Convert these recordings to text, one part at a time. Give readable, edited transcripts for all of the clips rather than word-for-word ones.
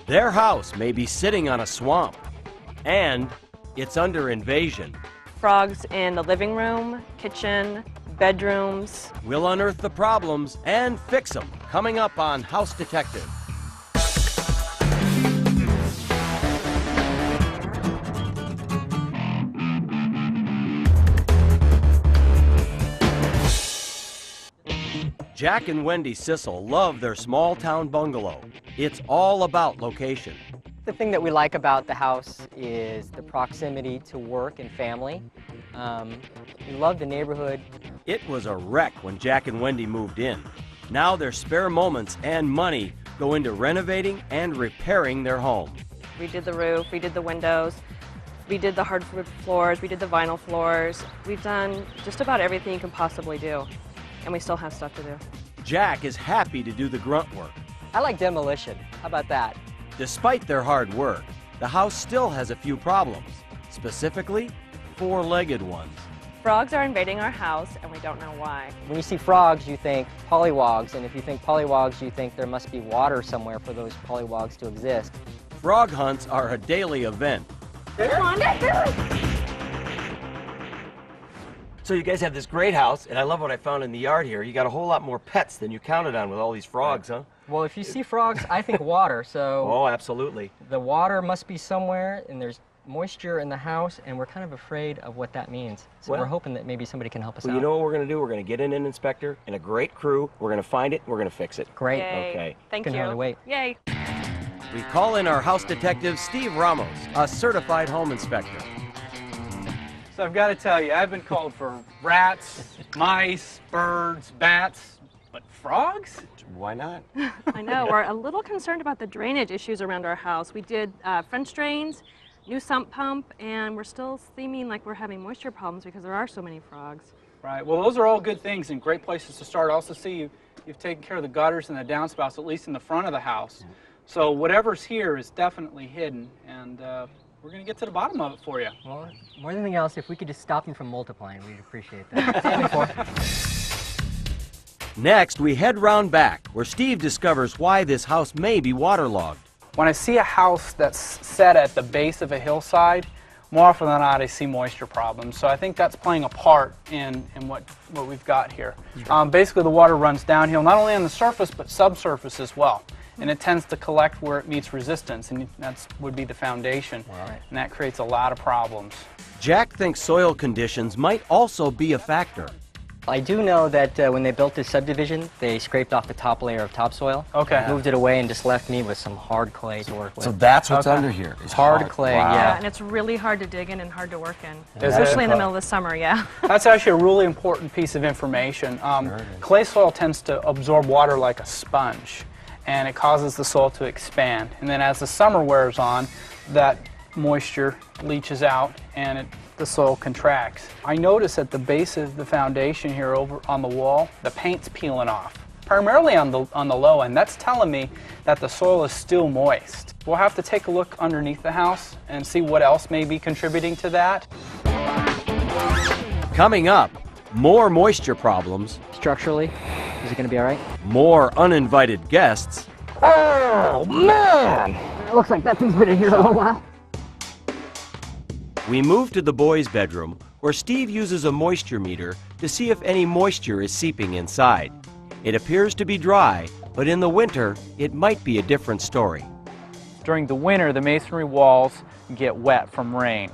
Their house may be sitting on a swamp, and it's under invasion. Frogs in the living room, kitchen, bedrooms. We'll unearth the problems and fix them, coming up on House Detective. Jack and Wendy Sissel love their small-town bungalow. It's all about location. The thing that we like about the house is the proximity to work and family. We love the neighborhood. It was a wreck when Jack and Wendy moved in. Now their spare moments and money go into renovating and repairing their home. We did the roof, we did the windows, we did the hardwood floors, we did the vinyl floors. We've done just about everything you can possibly do, and we still have stuff to do. Jack is happy to do the grunt work. I like demolition. How about that? Despite their hard work, the house still has a few problems, specifically four-legged ones. Frogs are invading our house, and we don't know why. When you see frogs, you think pollywogs, and if you think pollywogs, you think there must be water somewhere for those pollywogs to exist. Frog hunts are a daily event. Come on, let's do it! So you guys have this great house, and I love what I found in the yard here. You got a whole lot more pets than you counted on with all these frogs, huh? Well, if you see frogs, I think water, so Oh, absolutely. the water must be somewhere, and there's moisture in the house, and we're kind of afraid of what that means. So Well- we're hoping that maybe somebody can help us Well, out. you know what we're going to do? We're going to get in an inspector and a great crew. We're going to find it, and we're going to fix it. Great. Yay. Okay. Thank Can you. hardly wait. Yay. We call in our house detective, Steve Ramos, a certified home inspector. So I've got to tell you, I've been called for rats, mice, birds, bats, but frogs? Why not? I know, we're a little concerned about the drainage issues around our house. We did French drains, new sump pump, and we're still seeming like we're having moisture problems because there are so many frogs. Right, well those are all good things and great places to start. I also see you've taken care of the gutters and the downspouts, at least in the front of the house. So whatever's here is definitely hidden, and we're going to get to the bottom of it for you. Well, more than anything else, if we could just stop them from multiplying, we'd appreciate that. Next, we head round back, where Steve discovers why this house may be waterlogged. When I see a house that's set at the base of a hillside, more often than not I see moisture problems. So I think that's playing a part in what we've got here. Basically the water runs downhill, not only on the surface, but subsurface as well. And it tends to collect where it meets resistance, and that would be the foundation. Right. And that creates a lot of problems. Jack thinks soil conditions might also be a factor. I do know that when they built this subdivision, they scraped off the top layer of topsoil, Okay. moved it away, and just left me with some hard clay to work with. So that's what's Okay. under here. Is Hard clay, Wow. yeah. And it's really hard to dig in and hard to work in, Is especially it? in the middle of the summer, yeah. That's actually a really important piece of information. Clay soil tends to absorb water like a sponge, and it causes the soil to expand. And then as the summer wears on, that moisture leaches out and the soil contracts. I notice at the base of the foundation here over on the wall, the paint's peeling off, primarily on the low end. That's telling me that the soil is still moist. We'll have to take a look underneath the house and see what else may be contributing to that. Coming up, more moisture problems, Structurally, is it going to be all right? more uninvited guests, Oh, man! It looks like that thing's been in here a little while. we move to the boys' bedroom, where Steve uses a moisture meter to see if any moisture is seeping inside. It appears to be dry, but in the winter, it might be a different story. During the winter, the masonry walls get wet from rain.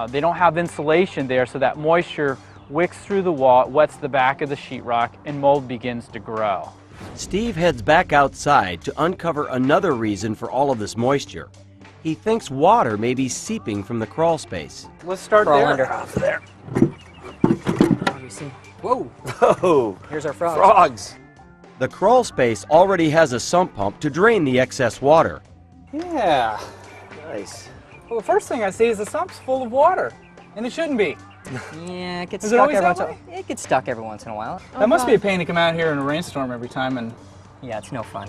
They don't have insulation there, so that moisture wicks through the wall, it wets the back of the sheetrock, and mold begins to grow. Steve heads back outside to uncover another reason for all of this moisture. He thinks water may be seeping from the crawl space. Let's start Crawl there. under. Off there. Let me see. Whoa! Oh, Here's our frogs. frogs! The crawl space already has a sump pump to drain the excess water. Yeah. Nice. Well, the first thing I see is the sump's full of water, and it shouldn't be. Yeah, it gets Is it stuck always every that once in a while. It gets stuck every once in a while. That must be a pain to come out here in a rainstorm every time and Yeah, it's no fun.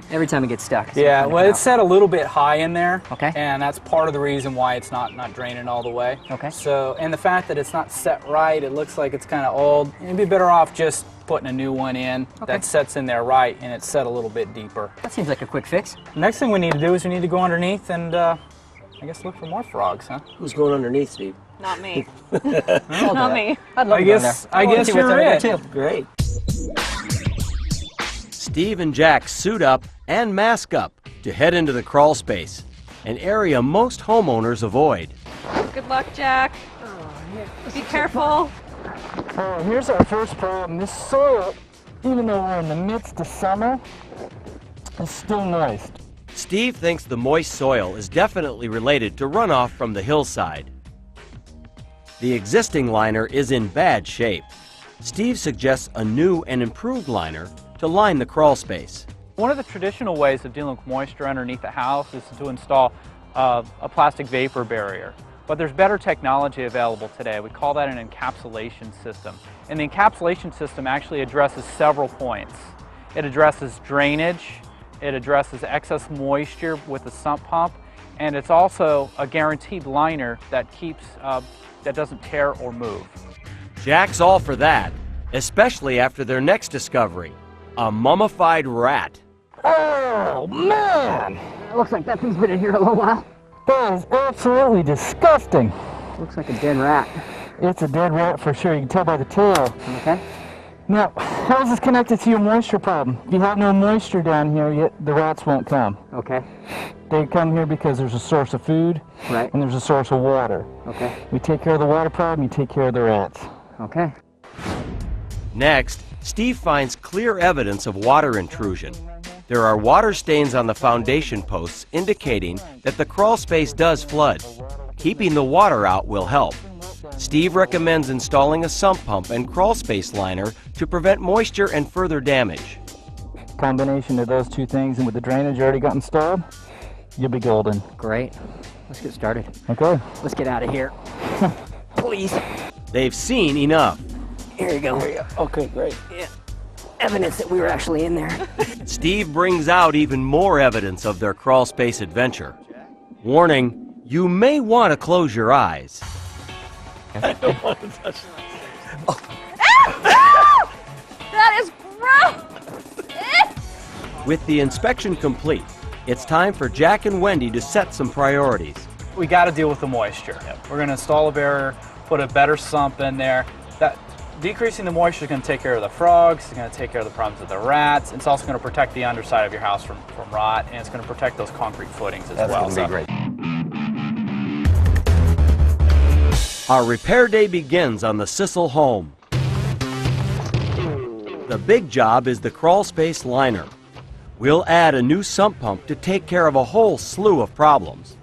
Every time it gets stuck. It's Yeah, no fun to well, get it's set a little bit high in there. Okay. And that's part of the reason why it's not draining all the way. Okay. So, and the fact that it's not set right, it looks like it's kind of old. You'd be better off just putting a new one in that sets in there right, and it's set a little bit deeper. out. That seems like a quick fix. Next thing we need to do is we need to go underneath and I guess look for more frogs, huh? Who's going underneath, Steve? Not me. I'll Not do me. it. I'd love I to go in guess there. I wanna guess see what's you're under there, it. too. Great. Steve and Jack suit up and mask up to head into the crawl space, an area most homeowners avoid. Good luck, Jack. Be careful. Here's our first problem. This soil, even though we're in the midst of summer, is still moist. Steve thinks the moist soil is definitely related to runoff from the hillside. The existing liner is in bad shape. Steve suggests a new and improved liner to line the crawl space. One of the traditional ways of dealing with moisture underneath the house is to install a plastic vapor barrier. But there's better technology available today. We call that an encapsulation system. And the encapsulation system actually addresses several points. It addresses drainage, it addresses excess moisture with the sump pump, and it's also a guaranteed liner that keeps, that doesn't tear or move. Jack's all for that, especially after their next discovery, a mummified rat. Oh, man! Looks like that thing's been in here a little while. That is absolutely disgusting. Looks like a dead rat. It's a dead rat for sure. You can tell by the tail. Okay. Now, how is this connected to your moisture problem? If you have no moisture down here yet, the rats won't come. Okay. They come here because there's a source of food Right. and there's a source of water. Okay. We take care of the water problem, you take care of the rats. Okay. Next, Steve finds clear evidence of water intrusion. There are water stains on the foundation posts indicating that the crawl space does flood. Keeping the water out will help. Steve recommends installing a sump pump and crawl space liner to prevent moisture and further damage. Combination of those two things, and with the drainage already got installed, you'll be golden. Great. Let's get started. Okay. Let's get out of here. Please. They've seen enough. Here you go. Okay, great. Evidence that we were actually in there. Steve brings out even more evidence of their crawl space adventure. Warning, you may want to close your eyes. That is gross. With the inspection complete, it's time for Jack and Wendy to set some priorities. We got to deal with the moisture. We're going to install a barrier, put a better sump in there. That decreasing the moisture is going to take care of the frogs, it's going to take care of the problems with the rats. It's also going to protect the underside of your house from rot, and it's going to protect those concrete footings as well. That's going to be great. Our repair day begins on the Sissel home. The big job is the crawl space liner. We'll add a new sump pump to take care of a whole slew of problems.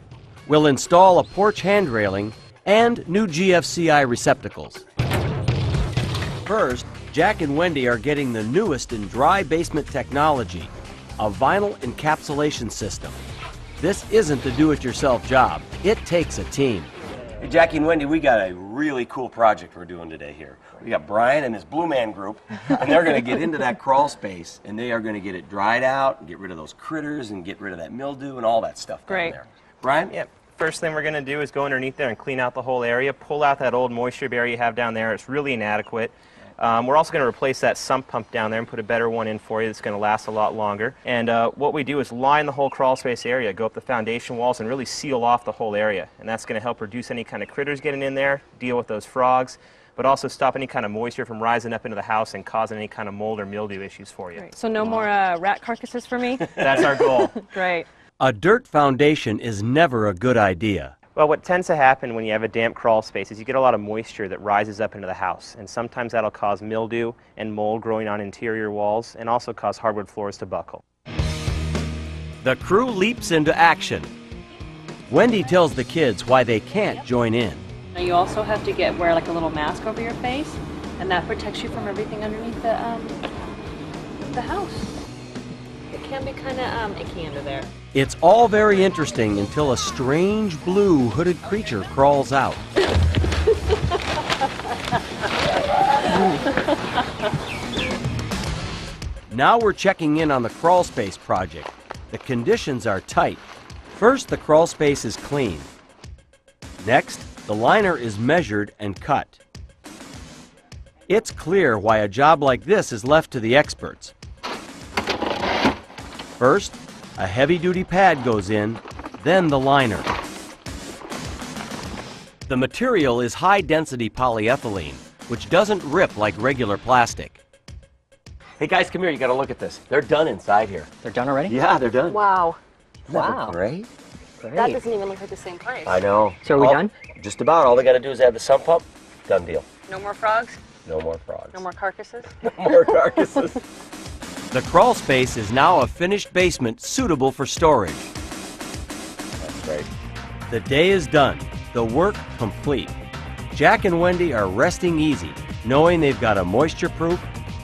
We'll install a porch hand railing and new GFCI receptacles. First, Jack and Wendy are getting the newest in dry basement technology, a vinyl encapsulation system. This isn't a do-it-yourself job. It takes a team. Hey, Jackie and Wendy, we got a really cool project we're doing today here. We got Brian and his Blue Man Group, and they're going to get into that crawl space, and they are going to get it dried out and get rid of those critters and get rid of that mildew and all that stuff down Great. there. Brian? Yeah, first thing we're going to do is go underneath there and clean out the whole area, pull out that old moisture barrier you have down there. It's really inadequate. We're also going to replace that sump pump down there and put a better one in for you that's going to last a lot longer. And what we do is line the whole crawl space area, go up the foundation walls, and really seal off the whole area. And that's going to help reduce any kind of critters getting in there, deal with those frogs, but also stop any kind of moisture from rising up into the house and causing any kind of mold or mildew issues for you. Great. So no more rat carcasses for me? That's our goal. Great. A dirt foundation is never a good idea. Well, what tends to happen when you have a damp crawl space is you get a lot of moisture that rises up into the house, and sometimes that'll cause mildew and mold growing on interior walls and also cause hardwood floors to buckle. The crew leaps into action. Wendy tells the kids why they can't join in. Now you also have to wear like a little mask over your face, and that protects you from everything underneath the house. It can be kind of icky under there. It's all very interesting until a strange blue hooded creature crawls out. Now we're checking in on the crawl space project. The conditions are tight. First, the crawl space is cleaned. Next, the liner is measured and cut. It's clear why a job like this is left to the experts. First, a heavy-duty pad goes in, then the liner. The material is high-density polyethylene, which doesn't rip like regular plastic. Hey guys, come here. You got to look at this. They're done inside here. They're done already? Yeah, they're done. Wow. Isn't that Wow. great? Great. That doesn't even look like the same place. I know. So are we done? Just about. All they got to do is add the sump pump. Done deal. No more frogs? No more frogs. No more carcasses? No more carcasses. The crawl space is now a finished basement suitable for storage. That's great. The day is done, the work complete. Jack and Wendy are resting easy, knowing they've got a moisture-proof,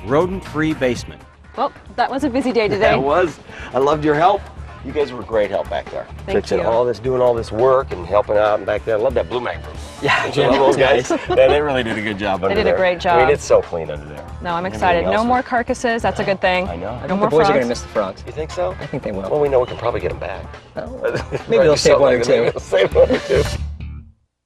rodent-free basement. Well, that was a busy day today. That was. I loved your help. You guys were great help back there. Thank Fixing you. all this, doing all this work and helping out and back there. I love that Blue Man group. Yeah, Don't you love those guys? Yeah, they really did a good job under did a there. great I mean, job. it's so clean under there. No, I'm Everything excited. No else more is- carcasses. That's a good thing. I know. I No think more the boys are frogs. going to miss the frogs. You think so? I think they will. Well, we know we can probably get them back. Maybe they'll save one or two. Maybe they'll save one or two.